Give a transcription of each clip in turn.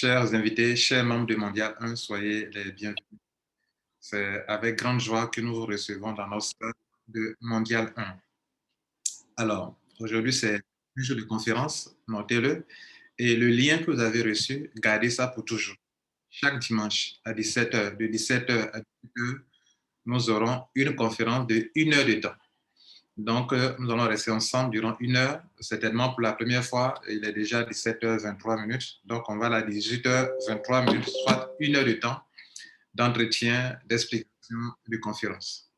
Chers invités, chers membres de Mondial 1, soyez les bienvenus. C'est avec grande joie que nous vous recevons dans notre salle de Mondial 1. Alors, aujourd'hui, c'est un jour de conférence, notez-le, et le lien que vous avez reçu, gardez ça pour toujours. Chaque dimanche à 17h, de 17h à 18h, nous aurons une conférence de 1 heure de temps. Donc, nous allons rester ensemble durant 1 heure. Certainement, pour la première fois, il est déjà 17h23. Donc, on va à 18h23, soit 1 heure de temps d'entretien, d'explication, de conférence.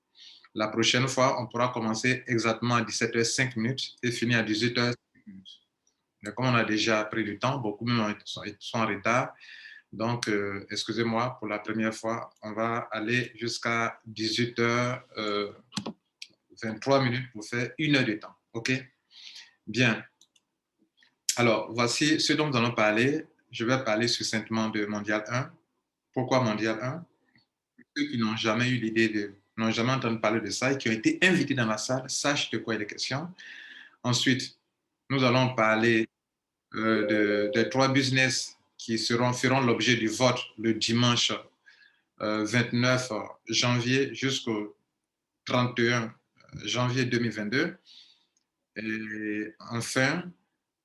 La prochaine fois, on pourra commencer exactement à 17h05 et finir à 18h05. Mais comme on a déjà pris du temps, beaucoup même sont en retard. Donc, excusez-moi, pour la première fois, on va aller jusqu'à 18h23 pour faire 1 heure de temps. OK? Bien. Alors, voici ce dont nous allons parler. Je vais parler succinctement de Mondial 1. Pourquoi Mondial 1? Ceux qui n'ont jamais eu l'idée n'ont jamais entendu parler de ça et qui ont été invités dans la salle, sachent de quoi il est question. Ensuite, nous allons parler des 3 business qui feront l'objet du vote le dimanche 29 janvier jusqu'au 31 janvier 2022. Et enfin,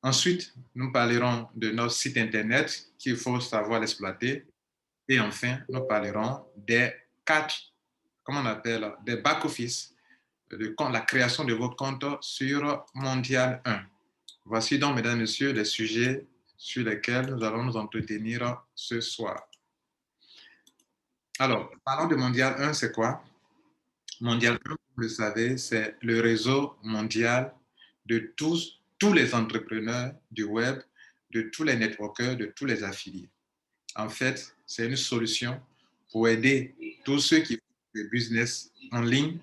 ensuite, nous parlerons de notre site Internet qu'il faut savoir l'exploiter. Et enfin, nous parlerons des 4, comment on appelle, des back-office, de la création de vos comptes sur Mondial 1. Voici donc, mesdames et messieurs, les sujets sur lesquels nous allons nous entretenir ce soir. Alors, parlons de Mondial 1, c'est quoi? Mondial 1, vous le savez, c'est le réseau mondial de tous les entrepreneurs du web, de tous les networkers, de tous les affiliés. En fait, c'est une solution pour aider tous ceux qui font du business en ligne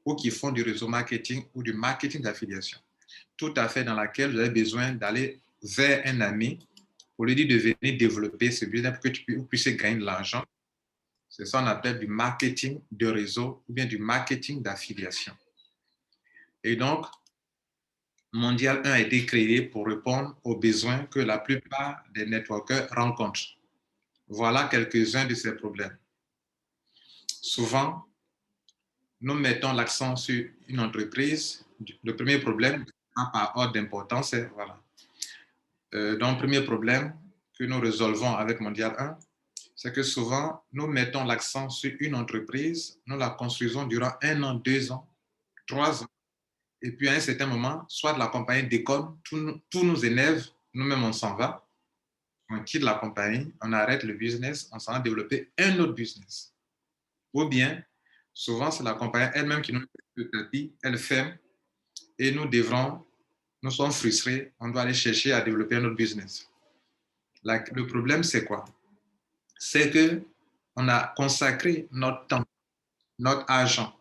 ou qui font du réseau marketing ou du marketing d'affiliation. Tout à fait dans laquelle vous avez besoin d'aller vers un ami pour lui dire de venir développer ce business pour que vous puissiez gagner de l'argent. C'est ça qu'on appelle du marketing de réseau ou bien du marketing d'affiliation. Et donc, Mondial 1 a été créé pour répondre aux besoins que la plupart des networkers rencontrent. Voilà quelques-uns de ces problèmes. Souvent, nous mettons l'accent sur une entreprise. Le premier problème, par ordre d'importance, c'est voilà. Donc, le premier problème que nous résolvons avec Mondial 1, c'est que souvent, nous mettons l'accent sur une entreprise, nous la construisons durant 1 an, 2 ans, 3 ans, et puis à un certain moment, soit la compagnie déconne, tout nous énerve, nous-mêmes on s'en va, on quitte la compagnie, on arrête le business, on s'en va développer un autre business. Ou bien, souvent, c'est la compagnie elle-même qui nous met le tapis, elle ferme, et nous sommes frustrés, on doit aller chercher à développer un autre business. Le problème, c'est quoi? C'est qu'on a consacré notre temps, notre argent,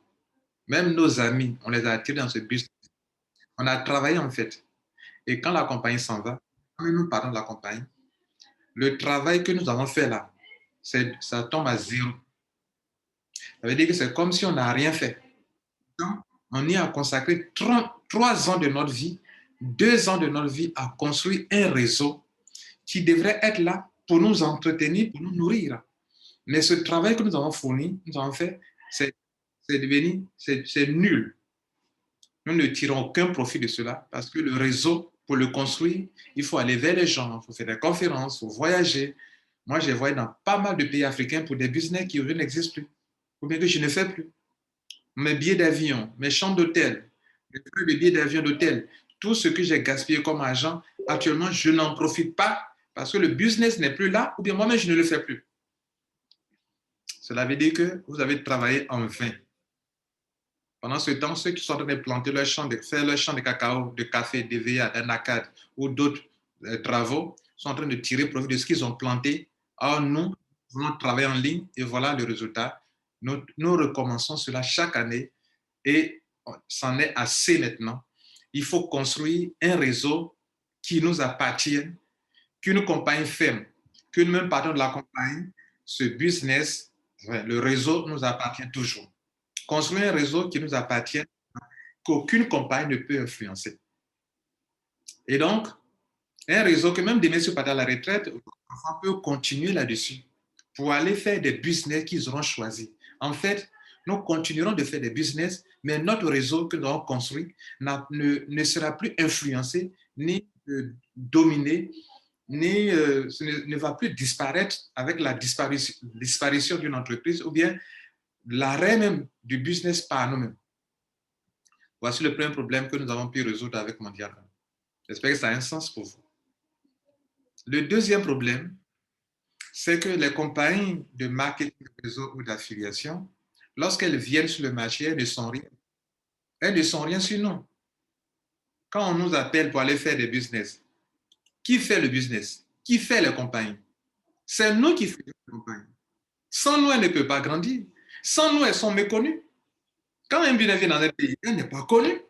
même nos amis, on les a attirés dans ce business. On a travaillé en fait. Et quand la compagnie s'en va, quand nous partons de la compagnie, le travail que nous avons fait là, ça tombe à zéro. Ça veut dire que c'est comme si on n'a rien fait. Donc, on y a consacré 3 ans de notre vie, 2 ans de notre vie à construire un réseau qui devrait être là pour nous entretenir, pour nous nourrir. Mais ce travail que nous avons fourni, nous avons fait, c'est nul. Nous ne tirons aucun profit de cela parce que le réseau, pour le construire, il faut aller vers les gens, il faut faire des conférences, il faut voyager. Moi, j'ai voyagé dans pas mal de pays africains pour des business qui n'existent plus, ou bien que je ne fais plus. Mes billets d'avion, mes chambres d'hôtel, mes billets d'avion d'hôtel, tout ce que j'ai gaspillé comme argent, actuellement, je n'en profite pas parce que le business n'est plus là, ou bien moi-même, je ne le fais plus. Cela veut dire que vous avez travaillé en vain. Pendant ce temps, ceux qui sont en train de planter leur champ, de faire leur champ de cacao, de café, d'EVA, d'anacade ou d'autres travaux, sont en train de tirer profit de ce qu'ils ont planté. Or, nous voulons travailler en ligne et voilà le résultat. Nous recommençons cela chaque année et c'en est assez maintenant. Il faut construire un réseau qui nous appartienne, qu'une compagnie ferme, que nous-mêmes partons de la compagnie, ce business, le réseau nous appartient toujours. Construire un réseau qui nous appartient, qu'aucune compagnie ne peut influencer. Et donc, Un réseau que même demain, si vous partez à la retraite, l'enfant peut continuer là-dessus pour aller faire des business qu'ils auront choisis. En fait, nous continuerons de faire des business, mais notre réseau que nous avons construit ne sera plus influencé ni dominé, ni ne va plus disparaître avec la disparition d'une entreprise ou bien l'arrêt même du business par nous-mêmes. Voici le premier problème que nous avons pu résoudre avec Mondial. J'espère que ça a un sens pour vous. Le deuxième problème, c'est que les compagnies de marketing de réseau ou d'affiliation, lorsqu'elles viennent sur le marché, elles ne sont rien. Elles ne sont rien sur nous. Quand on nous appelle pour aller faire des business, qui fait le business? Qui fait les compagnies? C'est nous qui faisons les compagnies. Sans nous, elles ne peuvent pas grandir. Sans nous, elles sont méconnues. Quand un business vient dans un pays, elle n'est pas connue.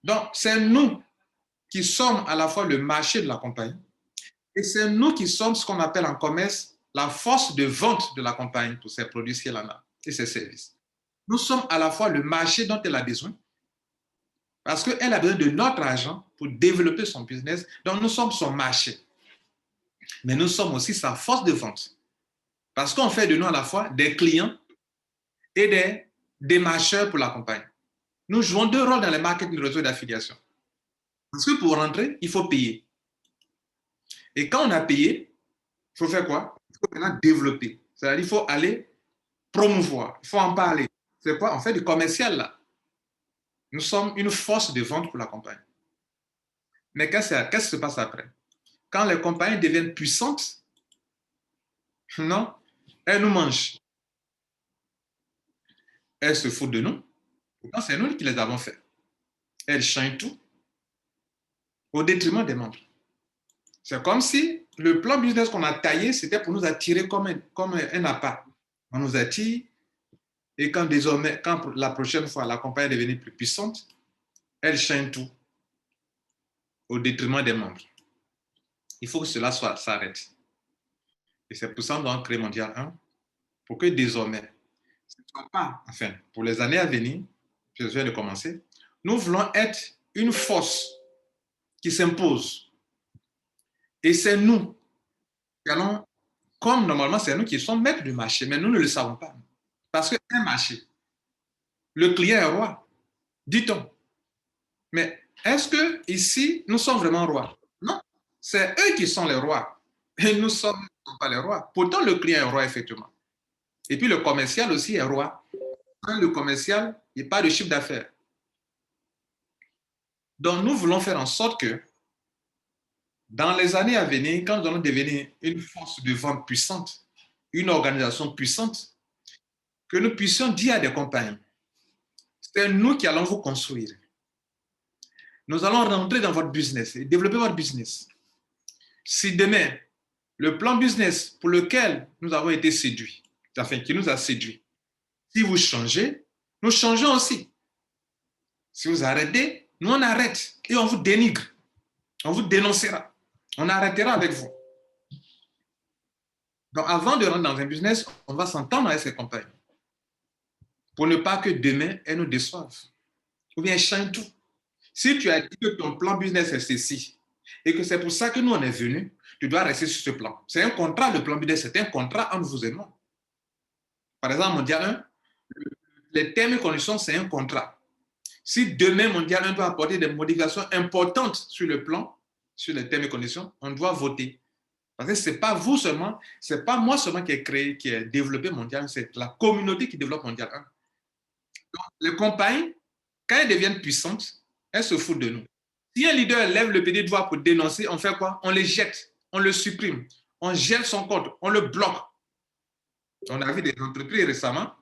Donc, c'est nous qui sommes à la fois le marché de la compagnie et c'est nous qui sommes ce qu'on appelle en commerce la force de vente de la compagnie pour ses produits si elle en a et ses services. Nous sommes à la fois le marché dont elle a besoin parce qu'elle a besoin de notre argent pour développer son business. Donc, nous sommes son marché. Mais nous sommes aussi sa force de vente parce qu'on fait de nous à la fois des clients et des démarcheurs pour la compagnie. Nous jouons deux rôles dans le marketing de réseau d'affiliation. Parce que pour rentrer, il faut payer. Et quand on a payé, il faut faire quoi? Il faut maintenant développer. C'est-à-dire qu'il faut aller promouvoir, il faut en parler. C'est quoi? On fait du commercial là. Nous sommes une force de vente pour la compagnie. Mais qu'est-ce qui se passe après? Quand les compagnies deviennent puissantes, non, elles nous mangent. Elles se foutent de nous. Pourtant, c'est nous qui les avons fait. Elles changent tout au détriment des membres. C'est comme si le plan business qu'on a taillé, c'était pour nous attirer comme un appât. On nous attire et quand désormais, quand la prochaine fois la compagnie est devenue plus puissante, elle change tout au détriment des membres. Il faut que cela s'arrête. Et c'est pour ça qu'on doit créer Mondial 1 pour que désormais, ce ne soit pas, enfin, pour les années à venir, je viens de commencer, nous voulons être une force qui s'impose. Et c'est nous qui allons, comme normalement, c'est nous qui sommes maîtres du marché, mais nous ne le savons pas. Parce qu'un marché, le client est roi, dit-on. Mais est-ce que ici, nous sommes vraiment rois? Non, c'est eux qui sont les rois. Et nous ne sommes pas les rois. Pourtant, le client est roi, effectivement. Et puis, le commercial aussi est roi. Quand le commercial, il n'y a pas de chiffre d'affaires. Donc, nous voulons faire en sorte que, dans les années à venir, quand nous allons devenir une force de vente puissante, une organisation puissante, que nous puissions dire à des compagnies, c'est nous qui allons vous construire. Nous allons rentrer dans votre business et développer votre business. Si demain, le plan business pour lequel nous avons été séduits, enfin qui nous a séduits, si vous changez, nous changeons aussi. Si vous arrêtez, nous on arrête et on vous dénigre, on vous dénoncera, on arrêtera avec vous. Donc avant de rentrer dans un business, on va s'entendre avec ces compagnies pour ne pas que demain, elles nous déçoivent ou bien elles changent tout. Si tu as dit que ton plan business est ceci et que c'est pour ça que nous on est venus, tu dois rester sur ce plan. C'est un contrat, le plan business, c'est un contrat entre vous et moi. Par exemple, Mondial 1, les termes et conditions, c'est un contrat. Si demain, Mondial 1 doit apporter des modifications importantes sur le plan, sur les termes et conditions, on doit voter. Parce que ce n'est pas vous seulement, ce n'est pas moi seulement qui ai créé, qui ai développé Mondial 1, c'est la communauté qui développe Mondial 1. Donc, les compagnies, quand elles deviennent puissantes, elles se foutent de nous. Si un leader lève le petit doigt pour dénoncer, on fait quoi? On les jette, on le supprime, on gèle son compte, on le bloque. On a vu des entreprises récemment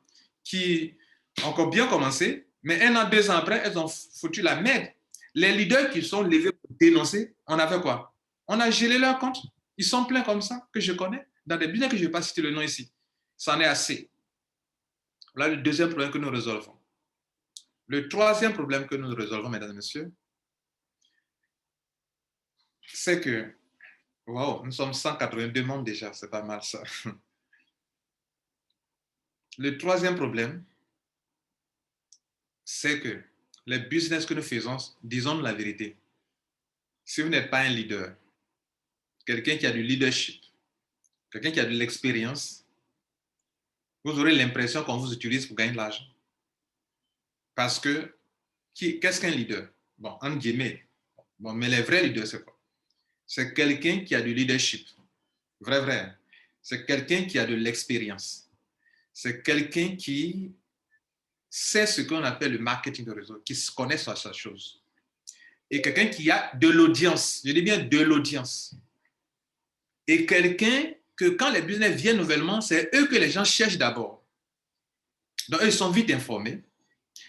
qui ont encore bien commencé, mais 1 an, 2 ans après, elles ont foutu la merde. Les leaders qui sont levés pour dénoncer, on a fait quoi? On a gelé leur compte. Ils sont pleins comme ça, que je connais, dans des business que je ne vais pas citer le nom ici. Ça en est assez. Voilà le deuxième problème que nous résolvons. Le troisième problème que nous résolvons, mesdames et messieurs, c'est que, wow, nous sommes 182 membres déjà, c'est pas mal ça. Le troisième problème, c'est que les business que nous faisons, disons la vérité, si vous n'êtes pas un leader, quelqu'un qui a du leadership, quelqu'un qui a de l'expérience, vous aurez l'impression qu'on vous utilise pour gagner de l'argent. Parce que, qu'est-ce qu'un leader? Bon, entre guillemets. Bon, mais les vrais leaders, c'est quoi? C'est quelqu'un qui a du leadership. Vrai, vrai. C'est quelqu'un qui a de l'expérience. C'est quelqu'un qui sait ce qu'on appelle le marketing de réseau, qui se connaît sur sa chose. Et quelqu'un qui a de l'audience. Je dis bien de l'audience. Et quelqu'un que quand les business viennent nouvellement, c'est eux que les gens cherchent d'abord. Donc, eux, ils sont vite informés.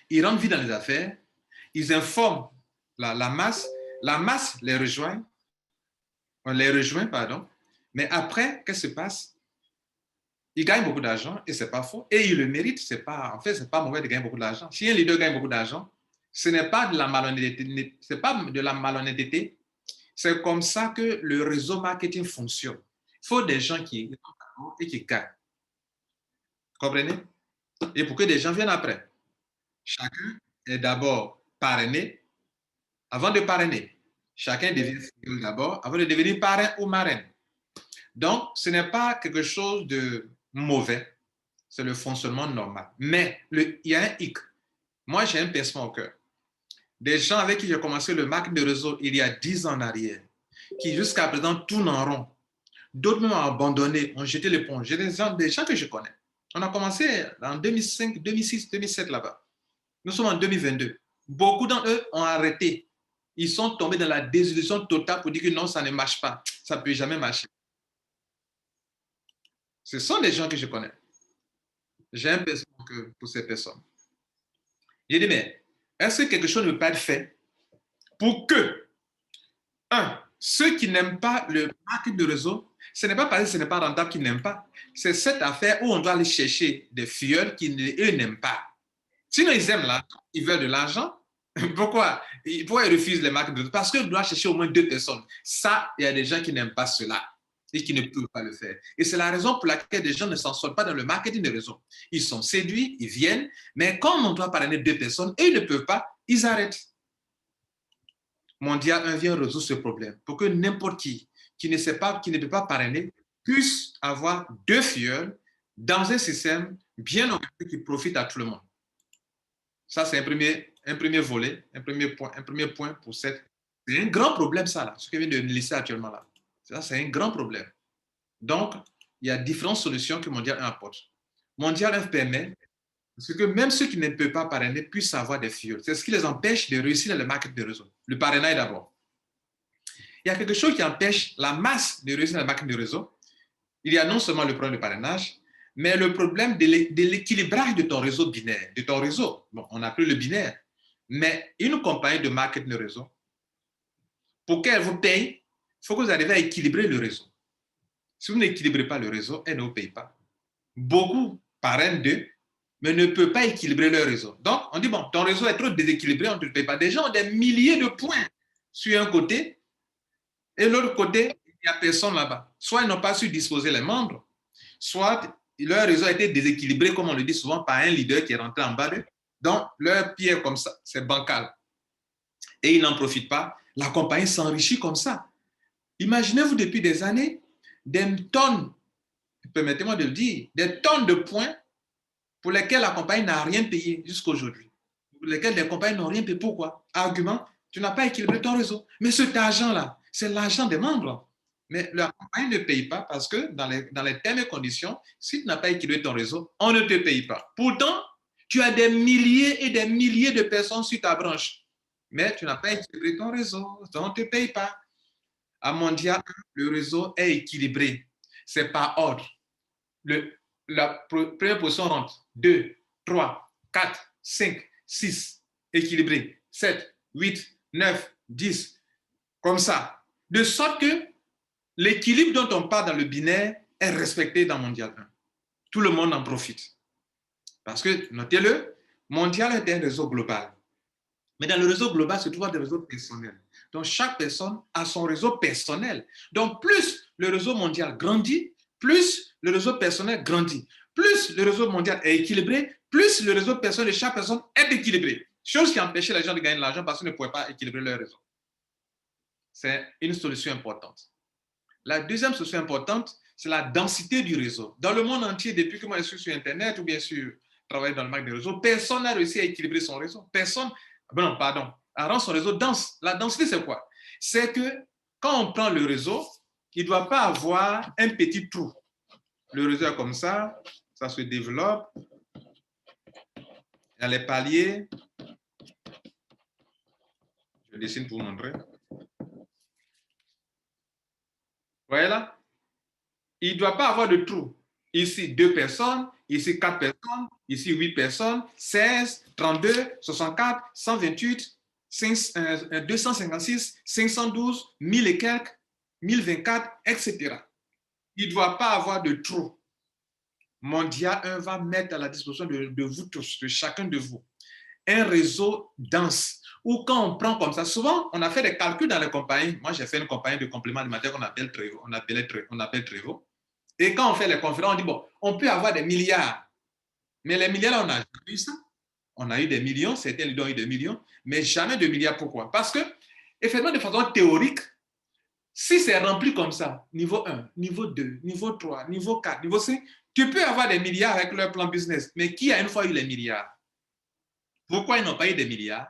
Ils rentrent vite dans les affaires. Ils informent la masse. La masse les rejoint. On les rejoint, pardon. Mais après, qu'est-ce qui se passe? Ils gagnent beaucoup d'argent et ce n'est pas faux. Et ils le méritent. En fait, ce n'est pas mauvais de gagner beaucoup d'argent. Si un leader gagne beaucoup d'argent, ce n'est pas de la malhonnêteté. C'est pas de la malhonnêteté. C'est comme ça que le réseau marketing fonctionne. Il faut des gens qui et qui gagnent. Comprenez? Et pour que des gens viennent après. Chacun est d'abord parrainé avant de parrainer. Chacun devient filleul d'abord avant de devenir parrain ou marraine. Donc, ce n'est pas quelque chose de mauvais. C'est le fonctionnement normal. Mais il y a un hic. Moi, j'ai un pincement au cœur. Des gens avec qui j'ai commencé le marketing de réseau il y a 10 ans en arrière, qui jusqu'à présent tournent en rond. D'autres même ont abandonné, ont jeté l'éponge. J'ai des gens que je connais. On a commencé en 2005, 2006, 2007 là-bas. Nous sommes en 2022. Beaucoup d'entre eux ont arrêté. Ils sont tombés dans la désillusion totale pour dire que non, ça ne marche pas. Ça ne peut jamais marcher. Ce sont des gens que je connais. J'ai un pincement pour ces personnes. J'ai dit, mais est-ce que quelque chose ne peut pas être fait pour que, ceux qui n'aiment pas le marketing de réseau, ce n'est pas parce que ce n'est pas rentable qu'ils n'aiment pas. C'est cette affaire où on doit aller chercher des filleuls qui, eux, n'aiment pas. Sinon, ils aiment l'argent, ils veulent de l'argent. Pourquoi ils refusent les marques de réseau? Parce qu'ils doivent chercher au moins 2 personnes. Ça, il y a des gens qui n'aiment pas cela et qui ne peuvent pas le faire. Et c'est la raison pour laquelle des gens ne s'en sortent pas dans le marketing de réseau. Ils sont séduits, ils viennent, mais comme on doit parrainer 2 personnes et ils ne peuvent pas, ils arrêtent. Mondial 1 vient résoudre ce problème pour que n'importe qui ne peut pas parrainer puisse avoir 2 filleuls dans un système bien organisé qui profite à tout le monde. Ça, c'est un premier volet, un premier point pour cette. C'est un grand problème, ça, là, ce que vient de laisser actuellement là. Ça, c'est un grand problème. Donc, il y a différentes solutions que Mondial 1 apporte. Mondial 1 permet que même ceux qui ne peuvent pas parrainer puissent avoir des filleuls. C'est ce qui les empêche de réussir dans le marketing de réseau. Le parrainage d'abord. Il y a quelque chose qui empêche la masse de réussir dans le marketing de réseau. Il y a non seulement le problème du parrainage, mais le problème de l'équilibrage de ton réseau binaire, de ton réseau. Bon, on n'a plus le binaire, mais une compagnie de marketing de réseau, pour qu'elle vous paye, il faut que vous arriviez à équilibrer le réseau. Si vous n'équilibrez pas le réseau, elle ne vous paye pas. Beaucoup parrainent d'eux, mais ne peuvent pas équilibrer leur réseau. Donc, on dit, bon, ton réseau est trop déséquilibré, on ne te paye pas. Des gens ont des milliers de points sur un côté, et l'autre côté, il n'y a personne là-bas. Soit ils n'ont pas su disposer les membres, soit leur réseau a été déséquilibré, comme on le dit souvent, par un leader qui est rentré en bas d'eux. Donc, leur pied est comme ça, c'est bancal. Et ils n'en profitent pas. La compagnie s'enrichit comme ça. Imaginez-vous depuis des années, des tonnes, permettez-moi de le dire, des tonnes de points pour lesquels la compagnie n'a rien payé jusqu'à aujourd'hui. Pour lesquels les compagnies n'ont rien payé. Pourquoi? Argument, tu n'as pas équilibré ton réseau. Mais cet argent-là, c'est l'argent des membres. Mais la compagnie ne paye pas parce que dans les termes et conditions, si tu n'as pas équilibré ton réseau, on ne te paye pas. Pourtant, tu as des milliers et des milliers de personnes sur ta branche. Mais tu n'as pas équilibré ton réseau, donc on ne te paye pas. À Mondial, le réseau est équilibré. C'est par ordre. La première position rentre. 2, 3, 4, 5, 6. Équilibré. 7, 8, 9, 10. Comme ça. De sorte que l'équilibre dont on parle dans le binaire est respecté dans Mondial 1. Tout le monde en profite. Parce que, notez-le, Mondial est un réseau global. Mais dans le réseau global se trouvent des réseaux personnels. Donc, chaque personne a son réseau personnel. Donc, plus le réseau mondial grandit, plus le réseau personnel grandit. Plus le réseau mondial est équilibré, plus le réseau personnel de chaque personne est équilibré. Chose qui empêchait les gens de gagner de l'argent parce qu'ils ne pouvaient pas équilibrer leur réseau. C'est une solution importante. La deuxième solution importante, c'est la densité du réseau. Dans le monde entier, depuis que moi je suis sur Internet ou bien sûr travailler dans le marché des réseaux, personne n'a réussi à équilibrer son réseau. Personne, non, pardon, à rendre son réseau dense. La densité, c'est quoi? C'est que quand on prend le réseau, il ne doit pas avoir un petit trou. Le réseau est comme ça se développe. Il y a les paliers. Je dessine pour vous montrer. Vous voyez là? Il ne doit pas avoir de trou. Ici, 2 personnes, ici, 4 personnes, ici, 8 personnes, 16, 32, 64, 128, 256, 512, 1000 et quelques, 1024, etc. Il ne doit pas avoir de trou. Mondia 1 va mettre à la disposition de vous tous, de chacun de vous, un réseau dense. Ou quand on prend comme ça, souvent, on a fait des calculs dans les compagnies. Moi, j'ai fait une compagnie de compléments alimentaires qu'on appelle Trevo. On appelle Trevo. Et quand on fait les conférences, on dit, bon, on peut avoir des milliards. Mais les milliards, là, on n'a jamais eu ça. On a eu des millions, certains lui ont eu des millions, mais jamais de milliards. Pourquoi? Parce que, effectivement, de façon théorique, si c'est rempli comme ça, niveau 1, niveau 2, niveau 3, niveau 4, niveau 5, tu peux avoir des milliards avec leur plan business. Mais qui a une fois eu les milliards? Pourquoi ils n'ont pas eu des milliards?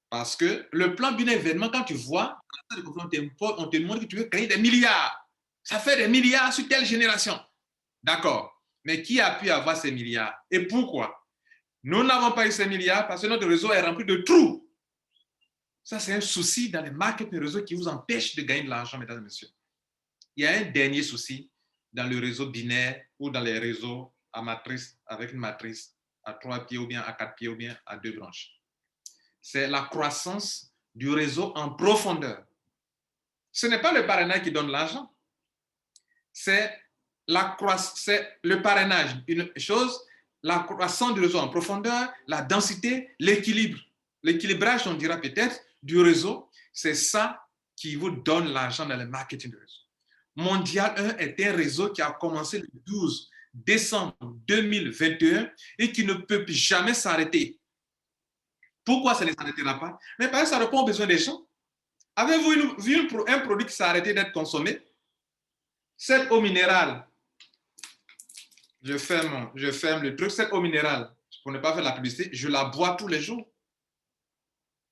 Parce que le plan d'un événement, quand tu vois, on te demande que tu veux gagner des milliards. Ça fait des milliards sur telle génération. D'accord. Mais qui a pu avoir ces milliards? Et pourquoi? Nous n'avons pas eu ces milliards parce que notre réseau est rempli de trous. Ça, c'est un souci dans les marketing réseaux qui vous empêche de gagner de l'argent, mesdames et messieurs. Il y a un dernier souci dans le réseau binaire ou dans les réseaux à matrice, avec une matrice à 3 pieds ou bien à 4 pieds ou bien à 2 branches. C'est la croissance du réseau en profondeur. Ce n'est pas le parrainage qui donne l'argent. C'est le parrainage, une chose, la croissance du réseau en profondeur, la densité, l'équilibre. L'équilibrage, on dira peut-être, du réseau, c'est ça qui vous donne l'argent dans le marketing de réseau. Mondial 1 est un réseau qui a commencé le 12 décembre 2021 et qui ne peut jamais s'arrêter. Pourquoi ça ne s'arrêtera pas? Mais parce que ça répond aux besoins des gens. Avez-vous vu un produit qui s'est arrêté d'être consommé? Cette eau minérale, je ferme le truc, cette eau minérale, pour ne pas faire la publicité, je la bois tous les jours.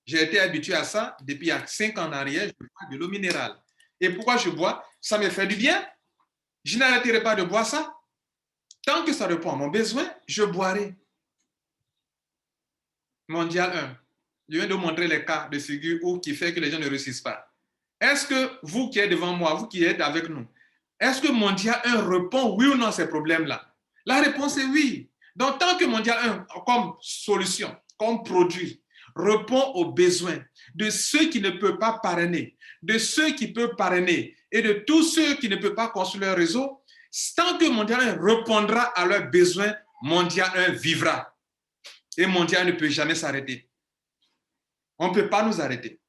J'ai été habitué à ça depuis il y a 5 ans en arrière, je bois de l'eau minérale. Et pourquoi je bois? Ça me fait du bien. Je n'arrêterai pas de boire ça. Tant que ça répond à mon besoin, je boirai. Mondial 1. Je viens de vous montrer les cas de figure où qui fait que les gens ne réussissent pas. Est-ce que vous qui êtes devant moi, vous qui êtes avec nous, est-ce que Mondial 1 répond oui ou non à ces problèmes-là? La réponse est oui. Donc, tant que Mondial 1, comme solution, comme produit, répond aux besoins de ceux qui ne peuvent pas parrainer, de ceux qui peuvent parrainer et de tous ceux qui ne peuvent pas construire leur réseau, tant que Mondial 1 répondra à leurs besoins, Mondial 1 vivra. Et Mondial 1 ne peut jamais s'arrêter. On ne peut pas nous arrêter.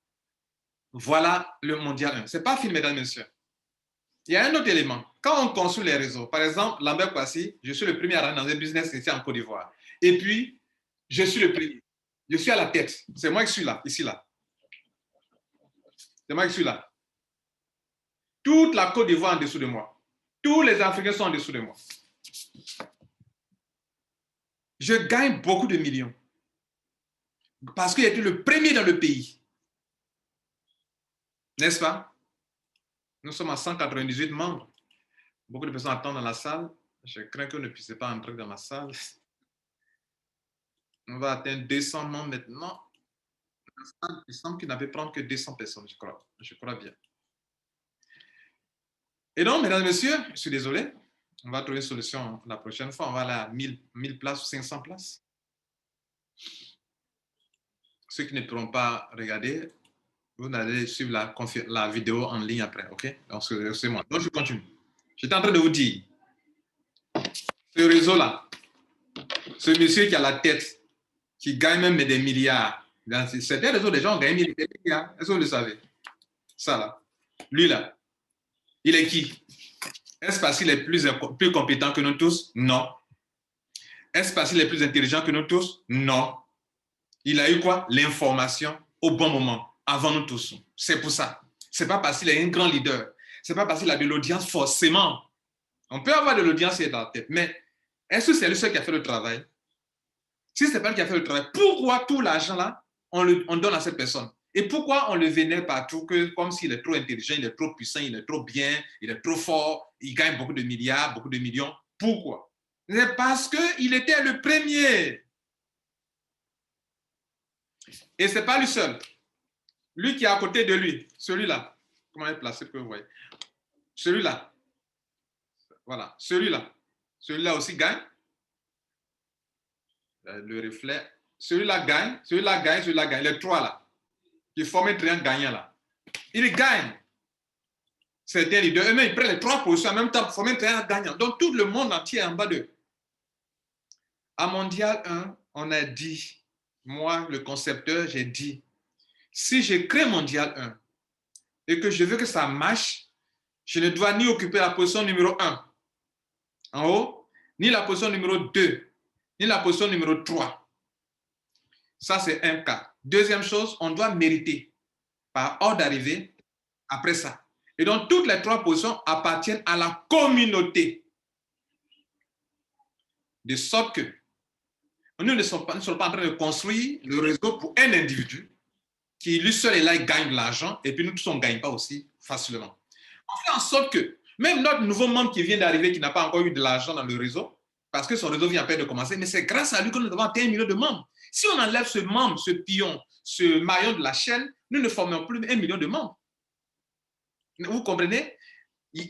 Voilà le Mondial 1. Ce n'est pas fini, mesdames et messieurs. Il y a un autre élément. Quand on construit les réseaux, par exemple, Lambert Kwasi, je suis le premier à rentrer dans un business ici en Côte d'Ivoire. Et puis, je suis le premier. Je suis à la tête. C'est moi qui suis là, ici, là. C'est moi qui suis là. Toute la Côte d'Ivoire en dessous de moi. Tous les Africains sont en dessous de moi. Je gagne beaucoup de millions. Parce que j'ai été le premier dans le pays. N'est-ce pas? Nous sommes à 198 membres. Beaucoup de personnes attendent dans la salle. Je crains que vous ne puissiez pas entrer dans ma salle. On va atteindre 200 membres maintenant. Il semble qu'il n'avait prendre que 200 personnes, je crois. Je crois bien. Et donc, mesdames et messieurs, je suis désolé. On va trouver une solution la prochaine fois. On va aller à 1000 places ou 500 places. Ceux qui ne pourront pas regarder, vous allez suivre la vidéo en ligne après, ok? Donc, c'est moi. Donc, je continue. J'étais en train de vous dire, ce réseau-là, ce monsieur qui a la tête, qui gagne même des milliards, dans certains réseaux, les gens ont gagné des milliards. Est-ce que vous le savez? Ça, là. Lui, là, il est qui? Est-ce parce qu'il est plus compétent que nous tous? Non. Est-ce parce qu'il est plus intelligent que nous tous? Non. Il a eu quoi? L'information au bon moment, avant nous tous. C'est pour ça. Ce n'est pas parce qu'il est un grand leader. Ce n'est pas parce qu'il a de l'audience forcément. On peut avoir de l'audience dans la tête, mais est-ce que c'est lui seul qui a fait le travail? Si ce n'est pas lui qui a fait le travail, pourquoi tout l'argent là, on donne à cette personne? Et pourquoi on le vénère partout comme s'il est trop intelligent, il est trop puissant, il est trop bien, il est trop fort, il gagne beaucoup de milliards, beaucoup de millions? Pourquoi? C'est parce qu'il était le premier. Et ce n'est pas lui seul. Lui qui est à côté de lui, celui-là, comment il est placé, que vous voyez? Celui-là, voilà, celui-là aussi gagne. Le reflet, celui-là gagne, celui-là gagne, celui-là gagne. Les trois là, qui forment un triangle gagnant là. Ils gagnent. Certains leaders, eux-mêmes, ils prennent les trois positions en même temps pour former un triangle gagnant. Donc tout le monde entier est en bas d'eux. À Mondial 1, on a dit, moi, le concepteur, j'ai dit, si je crée Mondial 1 et que je veux que ça marche, je ne dois ni occuper la position numéro 1 en haut, ni la position numéro 2, ni la position numéro 3. Ça, c'est un cas. Deuxième chose, on doit mériter par ordre d'arrivée après ça. Et donc, toutes les trois positions appartiennent à la communauté. De sorte que nous ne sommes pas en train de construire le réseau pour un individu qui, lui seul est là, il gagne de l'argent, et puis nous tous, on ne gagne pas aussi facilement. On fait en sorte que même notre nouveau membre qui vient d'arriver, qui n'a pas encore eu de l'argent dans le réseau, parce que son réseau vient à peine de commencer, mais c'est grâce à lui que nous avons atteint 1 million de membres. Si on enlève ce membre, ce pion, ce maillon de la chaîne, nous ne formons plus 1 million de membres. Vous comprenez?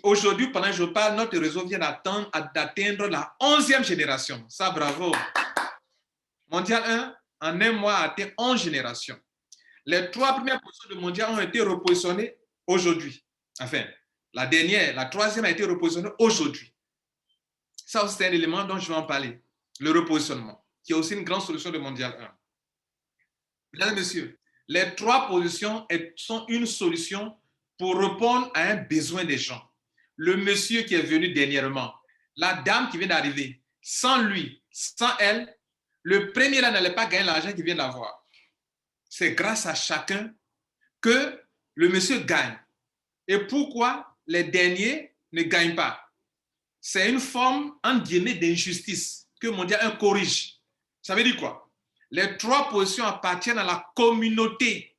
Aujourd'hui, pendant que je parle, notre réseau vient d'atteindre la 11e génération. Ça, bravo. Mondial 1, en un mois, a atteint 11 générations. Les trois premières positions de Mondial ont été repositionnées aujourd'hui. Enfin, la dernière, la troisième a été repositionnée aujourd'hui. Ça aussi, c'est un élément dont je vais en parler. Le repositionnement, qui est aussi une grande solution de Mondial 1. Mesdames et messieurs, les trois positions sont une solution pour répondre à un besoin des gens. Le monsieur qui est venu dernièrement, la dame qui vient d'arriver, sans lui, sans elle, le premier là n'allait pas gagner l'argent qu'il vient d'avoir. C'est grâce à chacun que le monsieur gagne. Et pourquoi les derniers ne gagnent pas? C'est une forme, en guillemets, d'injustice que Mondial 1 corrige. Ça veut dire quoi? Les trois positions appartiennent à la communauté.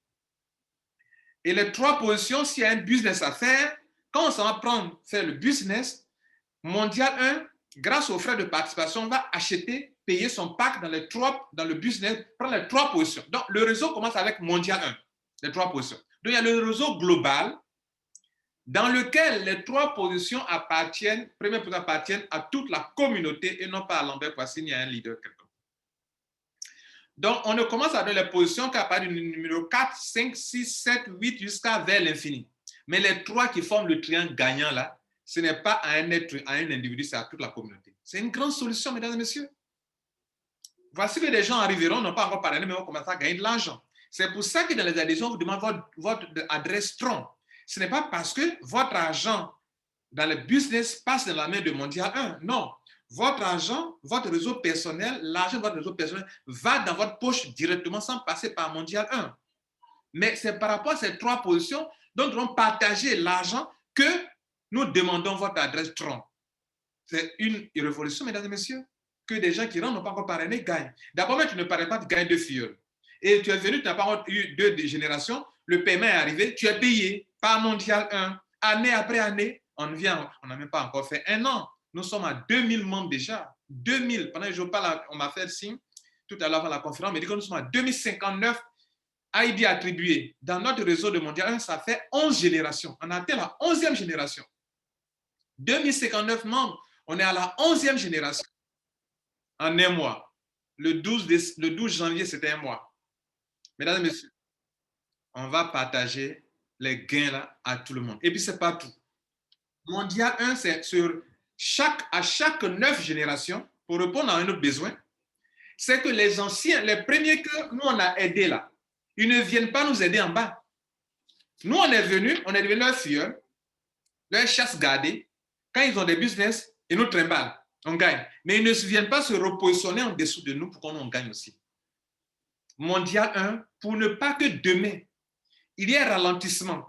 Et les trois positions, s'il y a un business à faire, quand on s'en va prendre, faire le business, Mondial 1, grâce aux frais de participation, va acheter, payer son pack dans le business, prendre les trois positions. Donc, le réseau commence avec Mondial 1, les trois positions. Donc, il y a le réseau global, dans lequel les trois positions appartiennent, première position appartiennent à toute la communauté et non pas à Lambert Poissy ni à un leader quelconque. Donc, on ne commence à donner les positions qu'à partir du numéro 4, 5, 6, 7, 8 jusqu'à vers l'infini. Mais les trois qui forment le triangle gagnant là, ce n'est pas à un être, à un individu, c'est à toute la communauté. C'est une grande solution, mesdames et messieurs. Voici que des gens arriveront, n'ont pas encore parlé, mais vont commencer à gagner de l'argent. C'est pour ça que dans les adhésions, on vous demande votre adresse Tron. Ce n'est pas parce que votre argent dans le business passe dans la main de Mondial 1. Non. Votre argent, votre réseau personnel, l'argent de votre réseau personnel va dans votre poche directement sans passer par Mondial 1. Mais c'est par rapport à ces trois positions dont nous devons partager l'argent que nous demandons votre adresse Tron. C'est une révolution, mesdames et messieurs, que des gens qui rentrent n'ont pas encore parrainé gagnent. D'abord, tu ne parraines pas, tu gagnes 2 filleuls. Et tu es venu, tu n'as pas eu 2 générations, le paiement est arrivé, tu es payé par Mondial 1. Année après année, on n'a même pas encore fait 1 an. Nous sommes à 2000 membres déjà. 2000. Pendant que je parle, on m'a fait le signe tout à l'heure avant la conférence, on m'a dit que nous sommes à 2059 ID attribués. Dans notre réseau de Mondial 1, ça fait 11 générations. On a atteint la 11e génération. 2059 membres, on est à la 11e génération. En 1 mois. Le 12 janvier, c'était 1 mois. Mesdames et messieurs, on va partager les gains là à tout le monde. Et puis, c'est partout. Mondial 1, c'est à chaque 9 générations, pour répondre à un autre besoin, c'est que les anciens, les premiers que nous, on a aidés là, ils ne viennent pas nous aider en bas. Nous, on est devenus leurs filleuls, leurs chasses gardées. Quand ils ont des business, ils nous trimballent, on gagne. Mais ils ne viennent pas se repositionner en dessous de nous pour qu'on gagne aussi. Mondial 1, pour ne pas que demain, il y ait un ralentissement.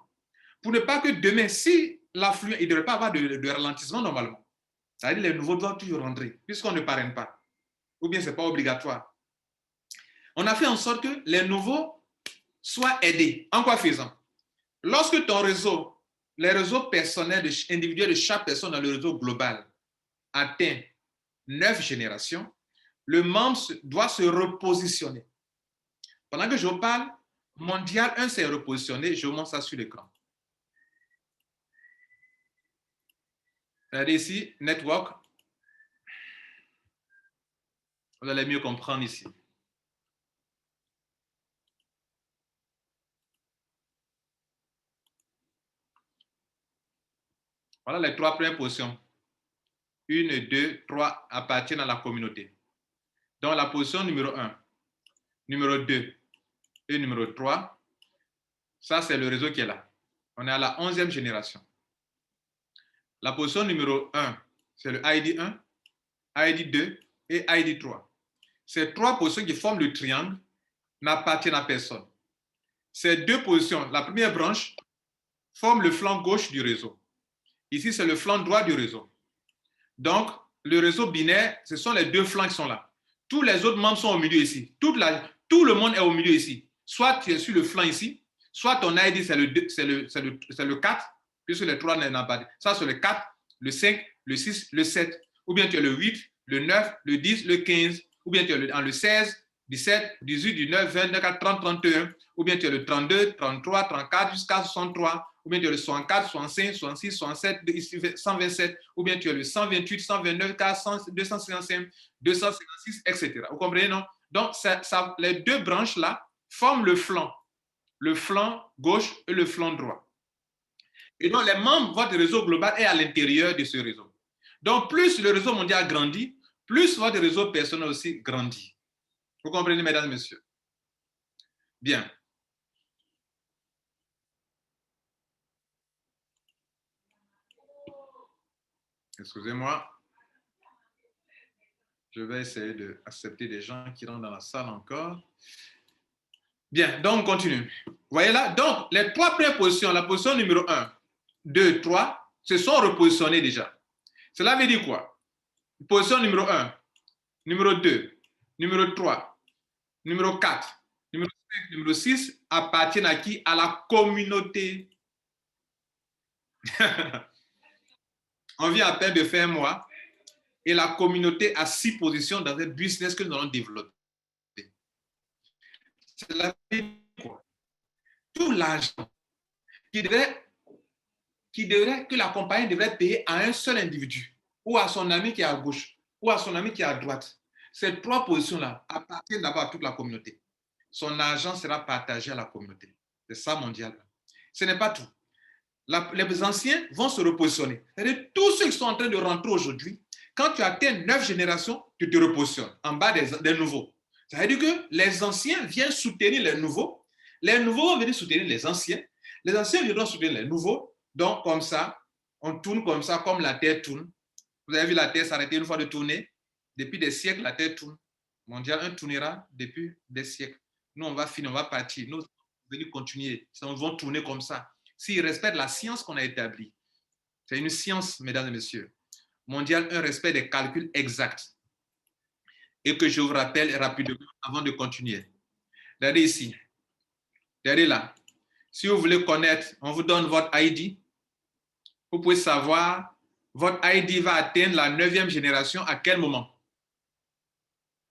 pour ne pas que demain, si l'affluent, il ne devrait pas avoir de ralentissement normalement. C'est-à-dire les nouveaux doivent toujours rentrer, puisqu'on ne parraine pas. Ou bien ce n'est pas obligatoire. On a fait en sorte que les nouveaux soient aidés. En quoi faisant? Lorsque ton réseau, les réseaux personnels, individuels de chaque personne dans le réseau global atteint 9 générations, le membre doit se repositionner. Pendant que je vous parle, mondial 1 s'est repositionné, je vous montre ça sur l'écran. Regardez ici, network. Vous allez mieux comprendre ici. Voilà les 3 premières positions. 1, 2, 3 appartiennent à la communauté. Donc la position numéro 1, numéro 2 et numéro 3, ça c'est le réseau qui est là. On est à la 11e génération. La position numéro 1, c'est le ID 1, ID 2 et ID 3. Ces 3 positions qui forment le triangle n'appartiennent à personne. Ces 2 positions, la première branche, forme le flanc gauche du réseau. Ici, c'est le flanc droit du réseau. Donc, le réseau binaire, ce sont les 2 flancs qui sont là. Tous les autres membres sont au milieu ici. Tout le monde est au milieu ici. Soit tu es sur le flanc ici, soit ton ID, c'est le 4, puisque les 3 n'en pas. Ça, c'est le 4, le 5, le 6, le 7. Ou bien tu es le 8, le 9, le 10, le 15. Ou bien tu es dans le 16, 17, 18, 19, 20, 24, 30, 31. Ou bien tu es le 32, 33, 34 jusqu'à 63. Ou bien tu es le 64, 65, 66, 67, 127, ou bien tu es le 128, 129, 400, 255, 256, etc. Vous comprenez, non? Donc, les 2 branches-là forment le flanc gauche et le flanc droit. Et donc, les membres, votre réseau global est à l'intérieur de ce réseau. Donc, plus le réseau mondial grandit, plus votre réseau personnel aussi grandit. Vous comprenez, mesdames et messieurs? Bien. Excusez-moi. Je vais essayer d'accepter des gens qui rentrent dans la salle encore. Bien, donc on continue. Vous voyez là? Donc, les 3 premières positions, la position numéro 1, 2, 3, se sont repositionnées déjà. Cela veut dire quoi? Position numéro 1, numéro 2, numéro 3, numéro 4, numéro 5, numéro 6 appartiennent à qui? À la communauté. On vient à peine de faire un mois et la communauté a 6 positions dans un business que nous allons développer. Cela veut dire quoi? Tout l'argent que la compagnie devrait payer à un seul individu, ou à son ami qui est à gauche, ou à son ami qui est à droite. Ces 3 positions-là appartiennent d'abord à toute la communauté. Son argent sera partagé à la communauté. C'est ça mondial. Ce n'est pas tout. Les anciens vont se repositionner. C'est-à-dire tous ceux qui sont en train de rentrer aujourd'hui, quand tu atteins 9 générations, tu te repositionnes en bas des nouveaux. Ça veut dire que les anciens viennent soutenir les nouveaux vont venir soutenir les anciens viendront soutenir les nouveaux. Donc, comme ça, on tourne comme ça, comme la Terre tourne. Vous avez vu la Terre s'arrêter une fois de tourner? Depuis des siècles, la Terre tourne. Mondial 1 tournera depuis des siècles. Nous, on va finir, on va partir. Nous, on va venir continuer. Ils vont tourner comme ça. S'ils respectent la science qu'on a établie. C'est une science, mesdames et messieurs. Mondial 1 respecte des calculs exacts. Et que je vous rappelle rapidement avant de continuer. Regardez ici. Regardez là. Si vous voulez connaître, on vous donne votre ID. Vous pouvez savoir, votre ID va atteindre la 9e génération à quel moment?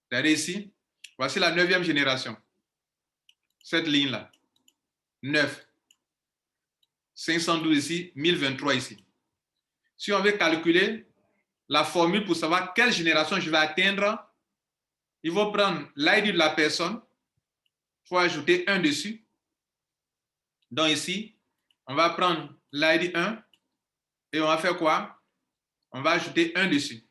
Regardez ici. Voici la 9e génération. Cette ligne-là. 9. 512 ici, 1023 ici. Si on veut calculer la formule pour savoir quelle génération je vais atteindre, il faut prendre l'ID de la personne, il faut ajouter 1 dessus. Donc ici, on va prendre l'ID 1 et on va faire quoi? On va ajouter 1 dessus.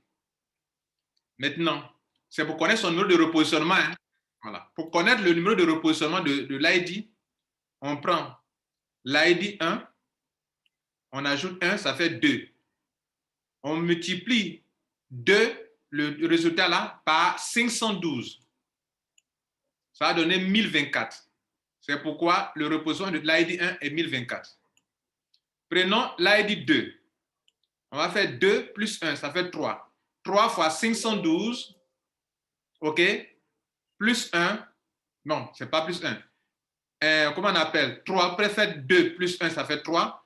Maintenant, c'est pour connaître son numéro de repositionnement. Hein? Voilà. Pour connaître le numéro de repositionnement de l'ID, on prend l'ID 1, on ajoute 1, ça fait 2. On multiplie 2, le résultat là, par 512. Ça va donner 1024. C'est pourquoi le repositionnement de l'ID 1 est 1024. Prenons l'ID 2. On va faire 2 plus 1, ça fait 3. 3 fois 512, OK, plus 1. Non, ce n'est pas plus 1. Comment on appelle? 3, après faites 2 plus 1, ça fait 3.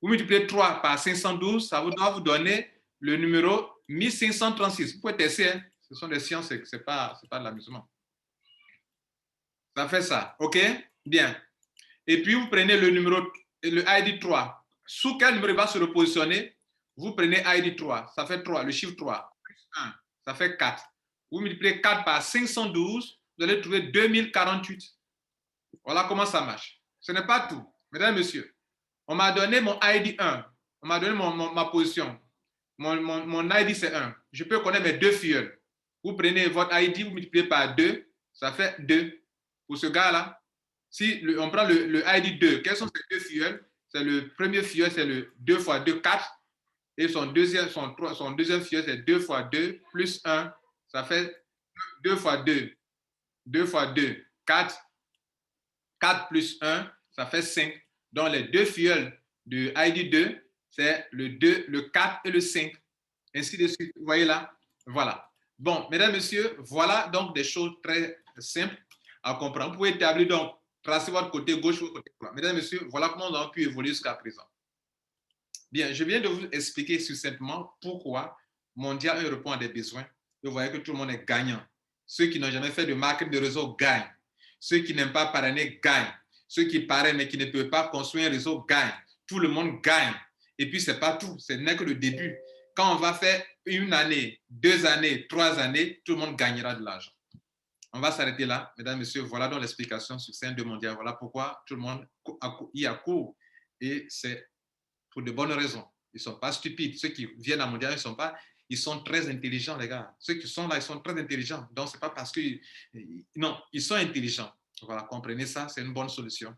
Vous multipliez 3 par 512, ça doit vous donner le numéro 1536. Vous pouvez tester, hein? Ce sont des sciences, ce n'est pas de l'amusement. Ça fait ça, OK? Bien. Et puis, vous prenez le numéro, le ID 3. Sous quel numéro il va se repositionner? Vous prenez ID 3, ça fait 3, le chiffre 3, plus 1, ça fait 4. Vous multipliez 4 par 512, vous allez trouver 2048. Voilà comment ça marche. Ce n'est pas tout. Mesdames et messieurs, on m'a donné mon ID 1, on m'a donné ma position. Mon ID, c'est 1. Je peux connaître mes deux filleuls. Vous prenez votre ID, vous multipliez par 2, ça fait 2. Pour ce gars-là, si on prend le ID 2, quels sont ces deux filleuls? C'est le premier filleul, c'est le 2 fois 2, 4. Et son deuxième filleul, c'est 2 fois 2 plus 1. Ça fait 2 fois 2. 2 fois 2, 4. 4 plus 1, ça fait 5. Donc, les deux filleuls de ID 2, c'est le 2, le 4 et le 5. Ainsi de suite. Vous voyez là? Voilà. Bon, mesdames, messieurs, voilà donc des choses très simples à comprendre. Vous pouvez établir donc, tracer votre côté gauche ou votre côté droit. Mesdames, messieurs, voilà comment nous avons pu évoluer jusqu'à présent. Bien, je viens de vous expliquer succinctement pourquoi Mondial répond à des besoins. Vous voyez que tout le monde est gagnant. Ceux qui n'ont jamais fait de marketing de réseau gagnent. Ceux qui n'aiment pas parrainer gagnent. Ceux qui parrainent mais qui ne peuvent pas construire un réseau gagnent. Tout le monde gagne. Et puis, ce n'est pas tout. Ce n'est que le début. Quand on va faire une année, 2 années, 3 années, tout le monde gagnera de l'argent. On va s'arrêter là. Mesdames, Messieurs, voilà donc l'explication succincte de Mondial. Voilà pourquoi tout le monde y accourt. Et c'est pour de bonnes raisons. Ils ne sont pas stupides. Ceux qui viennent à Mondial, ils sont très intelligents, les gars. Ceux qui sont là, ils sont très intelligents. Donc, ce n'est pas parce que... Non, ils sont intelligents. Voilà, comprenez ça, c'est une bonne solution.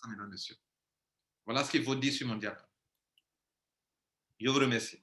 Ça, mesdames, messieurs. Voilà ce qu'il faut dire sur Mondial. Je vous remercie.